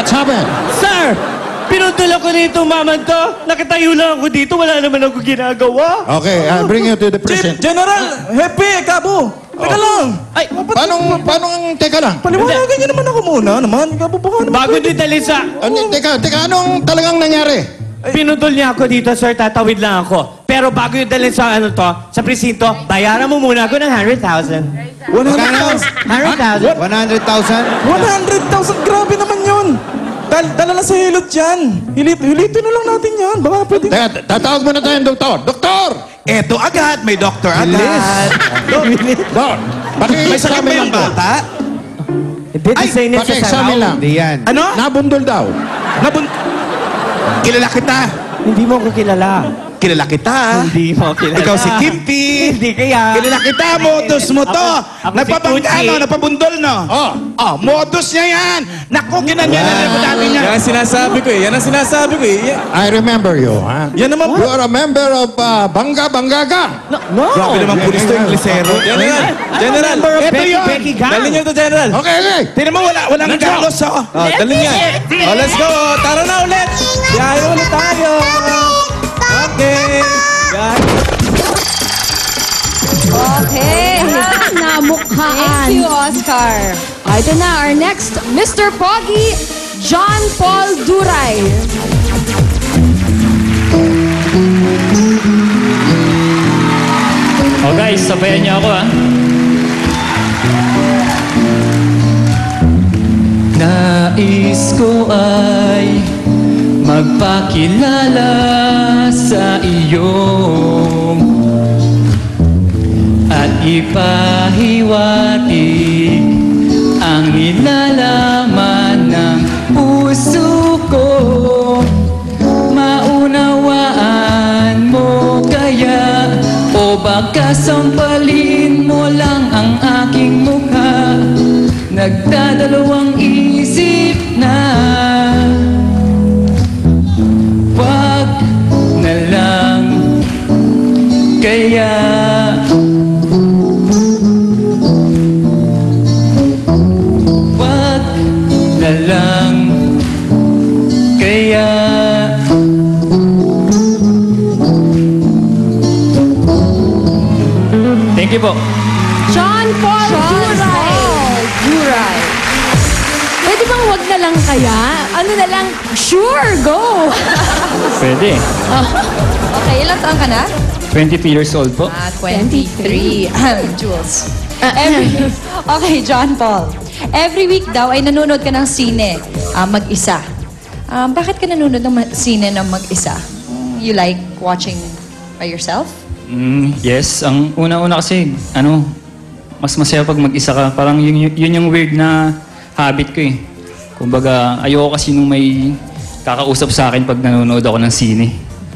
What's happened? Sir! Pinutol ako nito, maman to. Nakatayo lang ako dito. Wala naman ako ginagawa. Okay, I'll bring you to the Chief prison. General, Hepe, Kabo. Teka lang. Ay, Paano ang teka lang? Paliwanagan niyo naman ako muna naman. Kabo, baka naman. bago didali sa... Teka, anong talagang nangyari? Pinutol niya ako dito, sir. Tatawid lang ako. Pero bago yung dalhin sa ano to, sa presinto, bayaran mo muna ako ng 100,000. 100,000? 100,000? 100,000? Grabe naman yun. Dala na sa hilot yan. Hilitin na lang natin yan. Baka pwede. Teka, tatawag muna tayo ng doktor. Doktor! Eto agad, may doktor agad. Dok, May sakit ba yung bata? Hindi, design niya sa paki-examine lang. Hindi yan. Ano? Nabundol daw. Kilala kita. Hindi mo ako kilala. Kilala kita. Hindi mo kilala. Ikaw si Kimpi. Hindi kaya. Kilala kita, modus mo to. Ako si Nagpabangga, Puchi. no? Napabundol, no? Oh, modus niya yan. Naku, ginanyan na mo natin niya. Yan ang sinasabi ko eh. Yan ang sinasabi ko eh. I remember you, ha? Yan naman You are a member of Bangga Gang. No. Grabe naman pulis to, Inglesero. General, General. Ito yun. Becky Gang. Dalhin niyo to, General. Okay. Tingnan mo, walang galos, oh. Oh, dalhin niya. Oh, let's go. Tara na ulit. Biyahe ulit tayo. Okay. Okay. Namukhaan. Thank you, Oscar. Ito na, our next, Mr. Pogi, John Paul Duray. Oh guys, sabayan niyo ako ah. Nais ko ay magpakilala sa iyo at ipahiwatig ang nilalaman ng puso ko. Maunawaan mo kaya o baka sampalin mo lang ang aking mukha. Nagdadalawang isip na wag na lang kaya wag na lang kaya thank you po. John Paul Duray. Pwede bang wag na lang kaya? Ano na lang? Sure, go! Pwede. Okay, ilang taon ka na? 23 years old po. 23. Jules. Okay, John Paul. Every week daw ay nanonood ka ng sine mag-isa. Bakit ka nanonood ng sine ng mag-isa? You like watching by yourself? Yes, ang una-una kasi, mas masaya pag mag-isa ka. Parang yun yung weird na habit ko eh. Kumbaga, ayoko kasi nung may kakausap sa akin pag nanonood ako ng sine.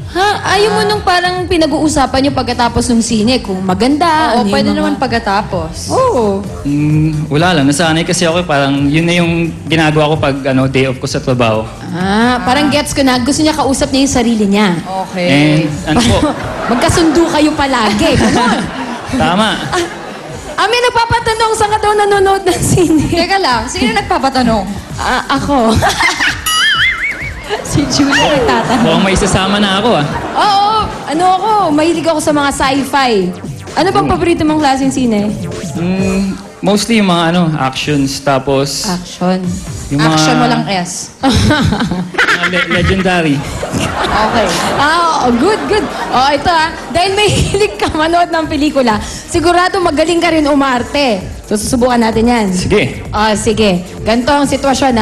Ha? Ayaw mo nung parang pinag-uusapan nyo pagkatapos ng sine kung maganda. Oo, ano pwede yung mga- naman pagkatapos. Oo. Wala lang, nasanay kasi ako eh. Parang yun na yung ginagawa ko pag day off ko sa trabaho. Parang gets ko na. Gusto niya kausap niya yung sarili niya. Okay. And po, Magkasundo kayo palagi. Ganon. tama. May nagpapatanong saan ka daw nanonood ng sine. Teka lang, sino nagpapatanong? Ako. Si Julia nagtatanong. Mukhang may isasama na ako ah. Oo. Mahilig ako sa mga sci-fi. Ano bang paborito mong klaseng sine? Mostly yung mga actions, tapos Action. yung mga Action, walang S. mga legendary. Okay. Good. Ito dahil may hilig ka manood ng pelikula, sigurado magaling ka rin umarte. So, susubukan natin yan. Sige. Sige. Ganito ang sitwasyon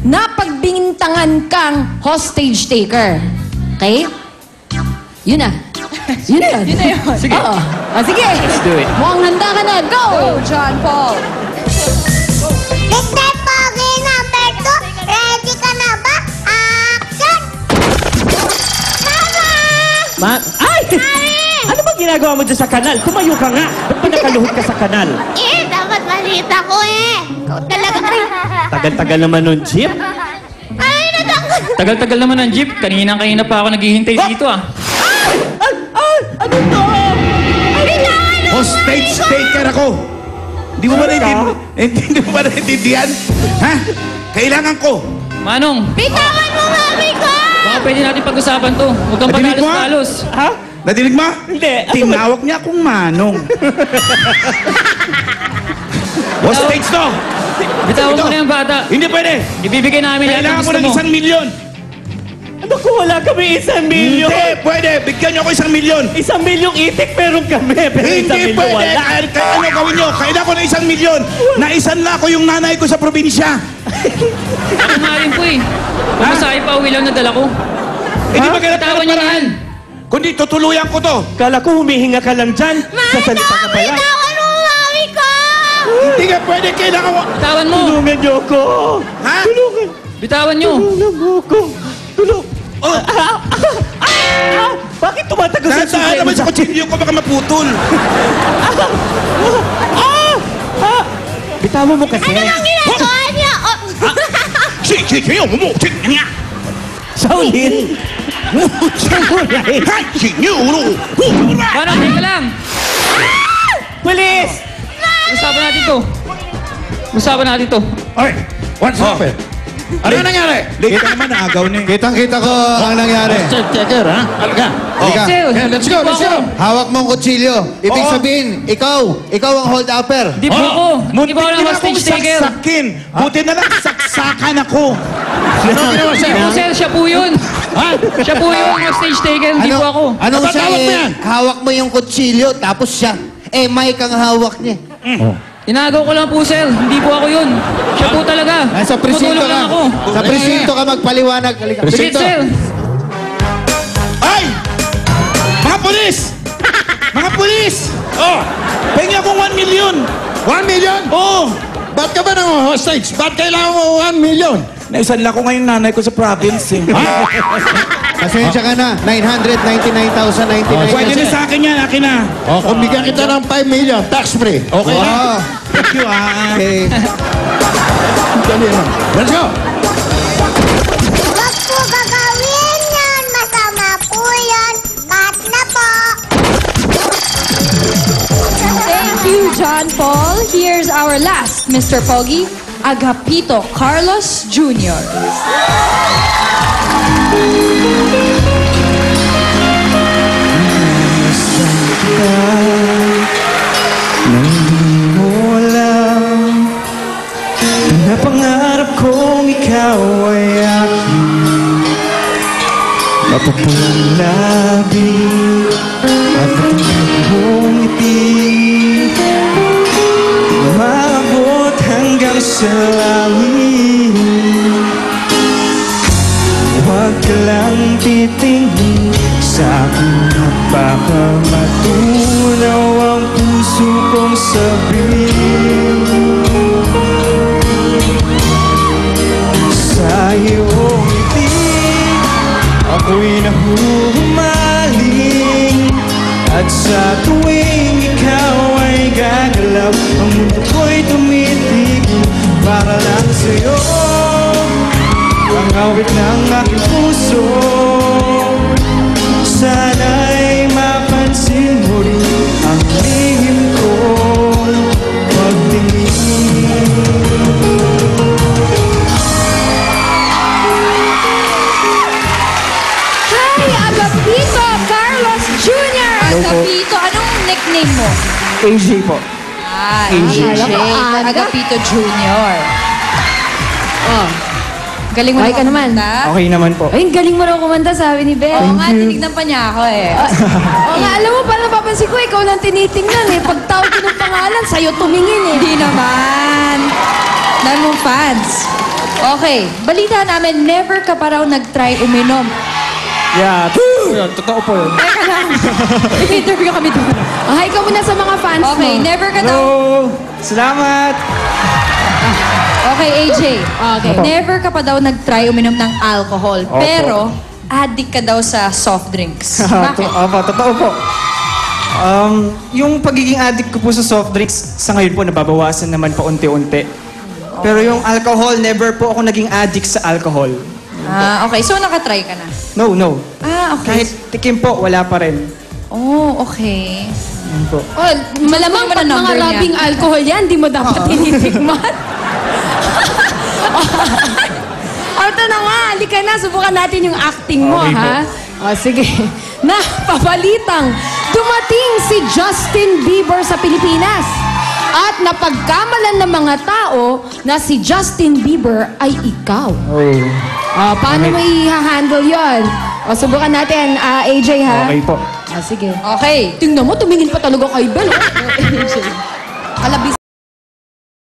Napagbintangan kang hostage taker. Okay? Yun na. Yun na yun. Sige. Oo. Sige. Let's do it. Mukhang handa ka na. Go! Go, John Paul. Mr. Pogi number 2, ready ka na ba? Action! Mama! Ay! Ano ba ginagawa mo dyan sa kanal? Tumayo ka nga. Ba't ba nakaluhod ka sa kanal? Dapat malita ko Ikaw talaga Tagal-tagal naman nun, Jeep. Ay, natakot! Tagal-tagal naman ang jeep. Kanina pa ako naghihintay dito ah. Ano to? Hostage taker ako. Hindi mo ba naiintindihan? Ha? Kailangan ko Manong, Bitawan mo mami ko! baka pwede natin pag-usapan to. Huwag kang Nadinig mo, ha? pagalos-galos. Ha? Nadinig mo? Hindi. Tinawag niya akong manong. Hostage to! Bitawan mo na yung bata. Hindi pwede! Ibibigay namin lahat ng Kailangan mo gusto ng mo. 1 milyon! Ano kung wala kami 1 milyon? Hindi pwede! Bigyan niyo ako 1 milyon! 1 milyong itik meron kami, pero 1 Hindi milyon pwede! wala. Kaya ano gawin niyo? Kailangan ko ng 1 milyon! Naisan na ako yung nanay ko sa probinsya! Ako nga rin po eh. Pumasahe pa uwi lang na dala ko. Hindi ba kailangan Bitawan niyo na yan. Kundi tutuluyan ko to! Kala ko humihinga ka lang dyan. Sasalita ka pala. Bitawan mo mami ko! Hindi nga pwede! Kailangan mo... Bitawan mo. Tulungan niyo ako. Ha? Tulungan. Bitawan niyo. Tulungan mo ako. Tulong. Oh, Bakit tumatagal sa dahan naman sa kutsilyo ko baka maputol! Bitawan mo kasi. Ano bang ginagawa niya? Oh. Shaolin. Manong, teka lang. Police! Usapan natin to. Usapan natin to. Oy, what's happened? Ano nangyari? Late ka naman, naagaw na eh. Kitang-kita ko ang nangyari. Checker, ha? Alaga. Halika. Sir, Yeah, let's go, hindi po let's go. ako. Hawak mo ang kutsilyo. Ibig Oo. sabihin, ikaw ang hold-upper. Hindi po ako. Hindi Muntik po ako ng din akong hostage taker. saksakin. Buti na lang saksakan ako. Ano ginawa Hindi sa'yo? po sir, siya po yun. Siya po yung hostage taker, hindi po ako. Anong Dapat siya hawak mo yan. hawak mo yung kutsilyo, tapos siya. Mic ang hawak niya. Inagaw ko lang po sir, hindi po ako yun. Siya po talaga. Nasa presinto Tumutulong lang ka. ako. Sa presinto ka magpaliwanag. Halika. Sige Presinto. sir. Ay! Mga polis! Mga polis! Oh! Pengi akong 1 milyon! 1 million? Oo! Ba't ka ba ng hostage? Ba't kailangan mo 1 million? Naisanla ko ngayon nanay ko sa province eh. Pasensya ka na. 999,099. Pwede na sa akin yan, akin na. O, kung bigyan kita ng 5 million, tax-free. Okay na? Wow. Thank you ah. Okay. Dali lang. Let's go. Huwag po gagawin yan. Masama po yan. Cut na po. Thank you, John Paul. Here's our last, Mr. Pogi, Agapito Carlos Jr. Napangarap kong ikaw ay aking mapupulong labi at matinig mong ngiti. Maabot hanggang sa langit. Huwag ka lang titingin sa akin at baka matunaw ang puso kong sabihin. Sa iyong ngiti, ako'y nahuhumaling. At sa tuwing ikaw ay gagalaw, ang mundo ko'y tumitigil para lang sa'yo. Ang awit ng aking puso, sana'y mapansin mo rin ang lihim kong pagtingin. Hi, Agapito Carlos Jr. Agapito, anong nickname mo? AJ po. AJ. Akala ko Aga. Agapito Jr. Oh. Galing mo Okay ka naman. kumanta. Okay naman po. Ay, ang galing mo raw kumanta, sabi ni Beth. Oo nga, tinignan pa niya ako eh. Oo nga, alam mo, parang napapansin ko, ikaw lang tinitingnan eh. Pag tawag ko ng pangalan, sa'yo tumingin eh. Hindi naman. Dahil mong fans. Okay, balita namin, never ka pa raw nag-try uminom. Yeah, totoo po yun. Teka lang. I-interview kami doon. Hi ka muna sa mga fans Okay, mo. never ka daw... Hello! Salamat! Okay, AJ. Okay. Never ka pa daw nag-try uminom ng alcohol. Opo. Pero, addict ka daw sa soft drinks. Bakit? Opo, totoo po. Yung pagiging addict ko po sa soft drinks, sa ngayon po nababawasan naman pa unti-unti. Pero yung alcohol, never po ako naging addict sa alcohol. Okay. So, nakatry ka na? No. Okay. Kahit tikim po, wala pa rin. Oh, okay. Yun po. Oh, malamang Ano pag ba mga number niya? labing alcohol yan, di mo dapat tinitikman. ito na nga. Halika na. Subukan natin yung acting mo, Okay po. ha? O, sige. Napabalitang dumating si Justin Bieber sa Pilipinas. At napagkamalan ng mga tao na si Justin Bieber ay ikaw. Oh. Paano mo i-handle yun? O, subukan natin, AJ, ha? Okay po. Sige. Okay. Tingnan mo, tumingin pa talaga kay Bel. AJ. Kalabis